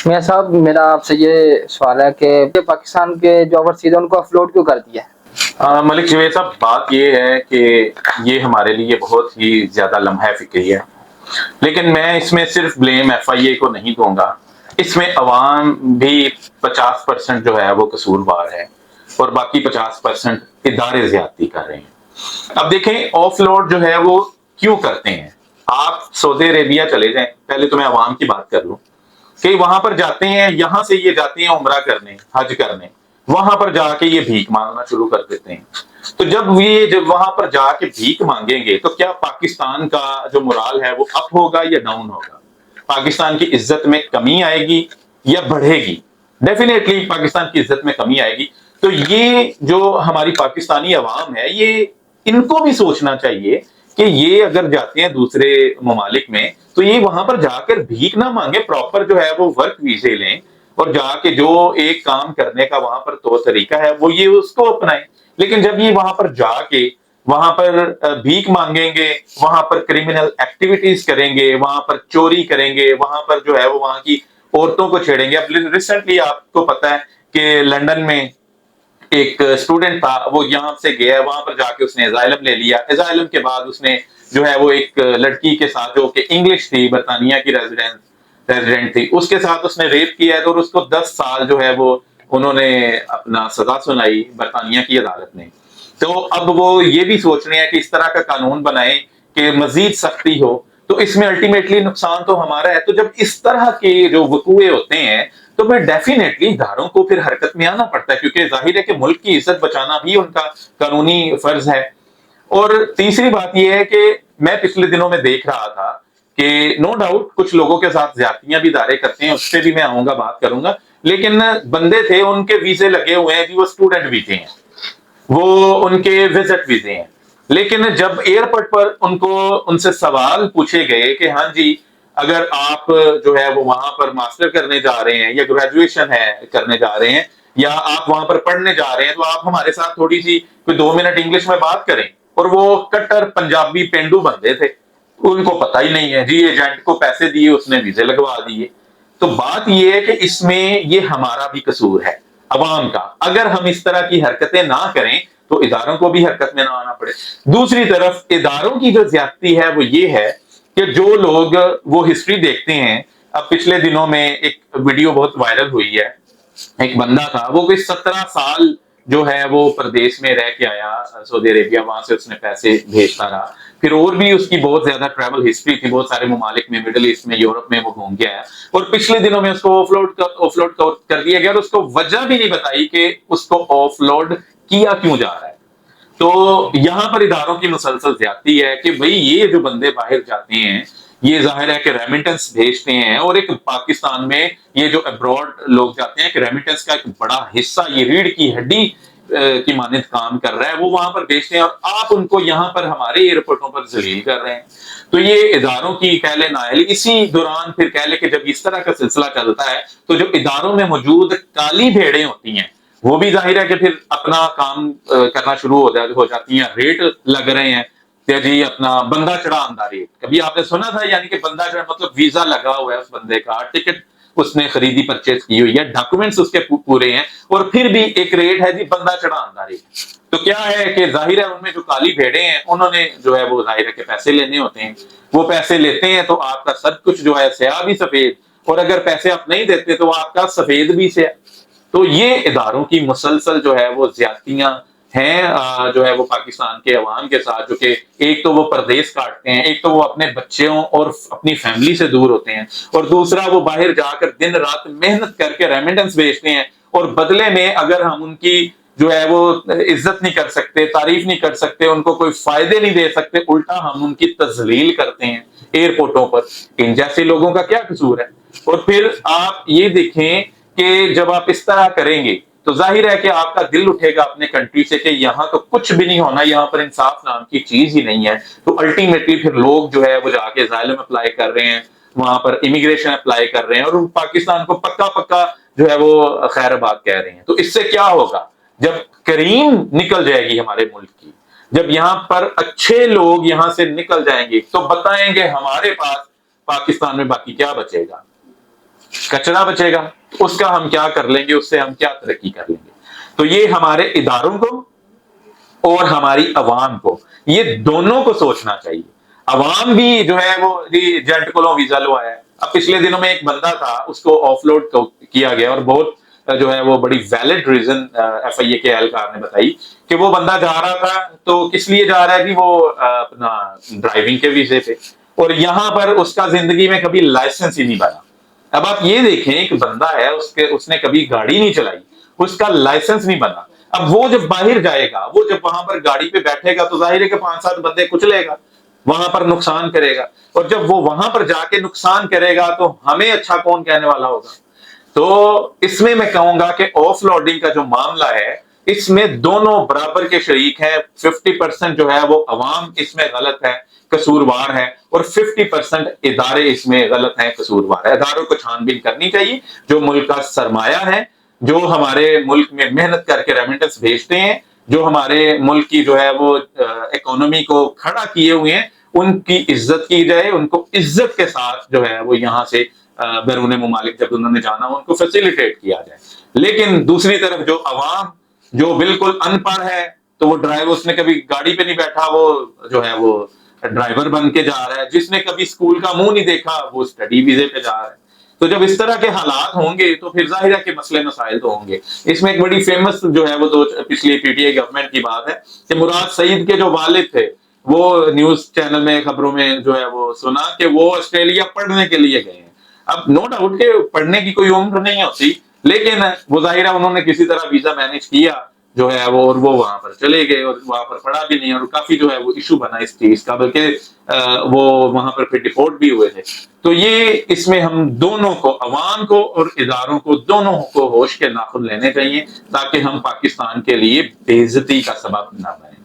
میاں صاحب میرا آپ سے یہ سوال ہے کہ پاکستان کے جو اوورسیز ہیں ان کو افلوڈ کیوں کر دیا ہے؟ ملک جوید صاحب، بات یہ ہے کہ یہ ہمارے لیے بہت ہی زیادہ لمحہ فکری ہے، لیکن میں اس میں صرف بلیم ایف آئی اے کو نہیں دوں گا۔ اس میں عوام بھی 50% جو ہے وہ قصوروار ہے، اور باقی 50% ادارے زیادتی کر رہے ہیں۔ اب دیکھیں، آف لوڈ جو ہے وہ کیوں کرتے ہیں؟ آپ سعودی عربیہ چلے جائیں، پہلے تو میں عوام کی بات کر لوں کہ وہاں پر جاتے ہیں، یہاں سے یہ جاتے ہیں عمرہ کرنے، حج کرنے، وہاں پر جا کے یہ بھیک مانگنا شروع کر دیتے ہیں۔ تو جب وہاں پر جا کے بھیک مانگیں گے تو کیا پاکستان کا جو مورال ہے وہ اپ ہوگا یا ڈاؤن ہوگا؟ پاکستان کی عزت میں کمی آئے گی یا بڑھے گی؟ ڈیفینیٹلی پاکستان کی عزت میں کمی آئے گی۔ تو یہ جو ہماری پاکستانی عوام ہے، یہ ان کو بھی سوچنا چاہیے کہ یہ اگر جاتے ہیں دوسرے ممالک میں تو یہ وہاں پر جا کر بھیک نہ مانگے، پراپر جو ہے وہ ورک ویزے لیں، اور جا کے جو ایک کام کرنے کا وہاں پر طور طریقہ ہے وہ یہ اس کو اپنائیں۔ لیکن جب یہ وہاں پر جا کے وہاں پر بھیک مانگیں گے، وہاں پر کرمنل ایکٹیویٹیز کریں گے، وہاں پر چوری کریں گے، وہاں پر جو ہے وہ وہاں کی عورتوں کو چھیڑیں گے۔ اب ریسنٹلی آپ کو پتا ہے کہ لندن میں ایک اسٹوڈنٹ تھا، وہ یہاں سے گیا، وہاں پر جا کے اس نے اسائلم لے لیا۔ اسائلم کے بعد اس نے جو ہے وہ ایک لڑکی کے ساتھ جو کہ انگلش تھی، برطانیہ کی ریزیڈنٹ تھی، اس کے ساتھ اس نے ریپ کیا ہے، اور اس کو 10 سال جو ہے وہ انہوں نے اپنا سزا سنائی برطانیہ کی عدالت نے۔ تو اب وہ یہ بھی سوچ رہے ہیں کہ اس طرح کا قانون بنائیں کہ مزید سختی ہو، تو اس میں الٹیمیٹلی نقصان تو ہمارا ہے۔ تو جب اس طرح کے جو وقوعے ہوتے ہیں تو پھر ڈیفینیٹلی اداروں کو پھر حرکت میں آنا پڑتا ہے، کیونکہ ظاہر ہے کہ ملک کی عزت بچانا بھی ان کا قانونی فرض ہے۔ اور تیسری بات یہ ہے کہ میں پچھلے دنوں میں دیکھ رہا تھا کہ نو ڈاؤٹ کچھ لوگوں کے ساتھ زیادتیاں بھی ادارے کرتے ہیں، اس پہ بھی میں آؤں گا، بات کروں گا، لیکن بندے تھے، ان کے ویزے لگے ہوئے ہیں، وہ اسٹوڈنٹ ویزے ہیں، وہ ان کے وزٹ ویزے ہیں، لیکن جب ایئرپورٹ پر ان سے سوال پوچھے گئے کہ ہاں جی، اگر آپ جو ہے وہ وہاں پر ماسٹر کرنے جا رہے ہیں یا گریجویشن ہے کرنے جا رہے ہیں یا آپ وہاں پر پڑھنے جا رہے ہیں، تو آپ ہمارے ساتھ تھوڑی سی کوئی 2 منٹ انگلش میں بات کریں۔ اور وہ کٹر پنجابی پینڈو بندے تھے، ان کو پتہ ہی نہیں ہے جی، ایجنٹ کو پیسے دیے، اس نے ویزے لگوا دیے۔ تو بات یہ ہے کہ اس میں یہ ہمارا بھی قصور ہے، عوام کا۔ اگر ہم اس طرح کی حرکتیں نہ کریں تو اداروں کو بھی حرکت میں نہ آنا پڑے۔ دوسری طرف اداروں کی جو زیادتی ہے وہ یہ ہے کہ جو لوگ وہ ہسٹری دیکھتے ہیں، اب پچھلے دنوں میں ایک ویڈیو بہت وائرل ہوئی ہے، ایک بندہ تھا، وہ کوئی 17 سال جو ہے وہ پردیش میں رہ کے آیا سعودی عربیہ، وہاں سے اس نے پیسے بھیجتا رہا، پھر اور بھی اس کی بہت زیادہ ٹریول ہسٹری تھی، بہت سارے ممالک میں، مڈل ایسٹ میں، یورپ میں وہ گھوم کے آیا، اور پچھلے دنوں میں اس کو آف لوڈ کر دیا گیا، اور اس کو وجہ بھی نہیں بتائی کہ اس کو آف لوڈ کیا کیوں جا رہا ہے۔ تو یہاں پر اداروں کی مسلسل زیادتی ہے کہ بھئی یہ جو بندے باہر جاتے ہیں، یہ ظاہر ہے کہ ریمیٹنس بھیجتے ہیں، اور ایک پاکستان میں یہ جو ابراڈ لوگ جاتے ہیں کہ ریمیٹنس کا ایک بڑا حصہ یہ ریڑھ کی ہڈی کی مانند کام کر رہا ہے، وہ وہاں پر بھیجتے ہیں، اور آپ ان کو یہاں پر ہمارے ایئرپورٹوں پر ذلیل کر رہے ہیں۔ تو یہ اداروں کی کہہ لے نااہلی، اسی دوران پھر کہہ لے کہ جب اس طرح کا سلسلہ چلتا ہے تو جو اداروں میں موجود کالی بھیڑیں ہوتی ہیں وہ بھی ظاہر ہے کہ پھر اپنا کام کرنا شروع ہو جاتی ہیں، ریٹ لگ رہے ہیں کہ جی اپنا بندہ چڑھا اندھا ریٹ۔ کبھی آپ نے سنا تھا؟ یعنی کہ بندہ چڑھا مطلب ویزا لگا ہوا ہے اس بندے کا، ٹکٹ اس نے خریدی، پرچیز کی ہوئی ہے، ڈاکومنٹس اس کے پورے ہیں، اور پھر بھی ایک ریٹ ہے جی بندہ چڑھا اندھا ریٹ۔ تو کیا ہے کہ ظاہر ہے ان میں جو کالی بھیڑیں ہیں انہوں نے جو ہے وہ ظاہر ہے کہ پیسے لینے ہوتے ہیں، وہ پیسے لیتے ہیں تو آپ کا سب کچھ جو ہے سیاہ بھی سفید، اور اگر پیسے آپ نہیں دیتے تو آپ کا سفید بھی سیاہ۔ تو یہ اداروں کی مسلسل جو ہے وہ زیادتیاں ہیں جو ہے وہ پاکستان کے عوام کے ساتھ، جو کہ ایک تو وہ پردیس کاٹتے ہیں، ایک تو وہ اپنے بچوں اور اپنی فیملی سے دور ہوتے ہیں، اور دوسرا وہ باہر جا کر دن رات محنت کر کے ریمیٹنس بھیجتے ہیں، اور بدلے میں اگر ہم ان کی جو ہے وہ عزت نہیں کر سکتے، تعریف نہیں کر سکتے، ان کو کوئی فائدے نہیں دے سکتے، الٹا ہم ان کی تذلیل کرتے ہیں ایئرپورٹوں پر۔ ان جیسے لوگوں کا کیا قصور ہے؟ اور پھر آپ یہ دیکھیں کہ جب آپ اس طرح کریں گے تو ظاہر ہے کہ آپ کا دل اٹھے گا اپنے کنٹری سے کہ یہاں تو کچھ بھی نہیں ہونا، یہاں پر انصاف نام کی چیز ہی نہیں ہے۔ تو الٹیمیٹلی پھر لوگ جو ہے وہ جا کے اسائلم اپلائی کر رہے ہیں، وہاں پر امیگریشن اپلائی کر رہے ہیں، اور پاکستان کو پکا پکا جو ہے وہ خیر آباد کہہ رہے ہیں۔ تو اس سے کیا ہوگا؟ جب کریم نکل جائے گی ہمارے ملک کی، جب یہاں پر اچھے لوگ یہاں سے نکل جائیں گے تو بتائیں گے ہمارے پاس پاکستان میں باقی کیا بچے گا؟ کچرا بچے گا، اس کا ہم کیا کر لیں گے، اس سے ہم کیا ترقی کر لیں گے. تو یہ ہمارے اداروں کو اور ہماری عوام کو، یہ دونوں کو سوچنا چاہیے. عوام بھی جو ہے وہ جیٹ کو ویزا لو آیا ہے. اب پچھلے دنوں میں ایک بندہ تھا، اس کو آف لوڈ کیا گیا، اور بہت جو ہے وہ بڑی ویلڈ ریزن ایف آئی اے کے اہلکار نے بتائی کہ وہ بندہ جا رہا تھا تو کس لیے جا رہا ہے کہ وہ اپنا ڈرائیونگ کے ویزے پہ، اور یہاں پر اس کا زندگی میں کبھی لائسنس ہی نہیں بنا. اب آپ یہ دیکھیں ایک بندہ ہے، اس نے کبھی گاڑی نہیں چلائی، اس کا لائسنس نہیں بنا. اب وہ جب باہر جائے گا، وہ جب وہاں پر گاڑی پہ بیٹھے گا تو ظاہر ہے کہ 5-7 بندے کچلے گا، وہاں پر نقصان کرے گا، اور جب وہ وہاں پر جا کے نقصان کرے گا تو ہمیں اچھا کون کہنے والا ہوگا. تو اس میں کہوں گا کہ آف لوڈنگ کا جو معاملہ ہے، اس میں دونوں برابر کے شریک ہیں. 50% جو ہے وہ عوام اس میں غلط ہے، قصوروار ہے، اور 50% ادارے اس میں غلط ہیں، قصوروار ہے. اداروں کو چھان بین کرنی چاہیے. جو ملک کا سرمایہ ہے، جو ہمارے ملک میں محنت کر کے ریمیٹنس بھیجتے ہیں، جو ہمارے ملک کی جو ہے وہ اکانومی کو کھڑا کیے ہوئے ہیں، ان کی عزت کی جائے، ان کو عزت کے ساتھ جو ہے وہ یہاں سے بیرون ممالک جب انہوں نے جانا ہو ان کو فیسیلیٹیٹ کیا جائے. لیکن دوسری طرف جو عوام جو بالکل ان پڑھ ہے، تو وہ ڈرائیور، اس نے کبھی گاڑی پہ نہیں بیٹھا، وہ جو ہے وہ ڈرائیور بن کے جا رہا ہے. جس نے کبھی اسکول کا منہ نہیں دیکھا، وہ اسٹڈی ویزے پہ جا رہا ہے. تو جب اس طرح کے حالات ہوں گے تو پھر ظاہر ہے کہ مسئلے مسائل تو ہوں گے. اس میں ایک بڑی فیمس جو ہے وہ پچھلی پی ٹی آئی گورنمنٹ کی بات ہے کہ مراد سعید کے جو والد تھے، وہ نیوز چینل میں خبروں میں جو ہے وہ سنا کہ وہ آسٹریلیا پڑھنے کے لیے گئے ہیں. اب نو ڈاؤٹ کہ پڑھنے کی کوئی عمر نہیں ہوتی، لیکن وہ ظاہرہ انہوں نے کسی طرح ویزا مینج کیا جو ہے وہ، اور وہ وہاں پر چلے گئے، اور وہاں پر پڑھا بھی نہیں، اور کافی جو ہے وہ ایشو بنا اس چیز کا، بلکہ وہ وہاں پر پھر ڈپورٹ بھی ہوئے تھے. تو یہ اس میں ہم دونوں کو، عوام کو اور اداروں کو، دونوں کو ہوش کے ناخن لینے چاہیے، تاکہ ہم پاکستان کے لیے بے عزتی کا سبب نہ بنیں.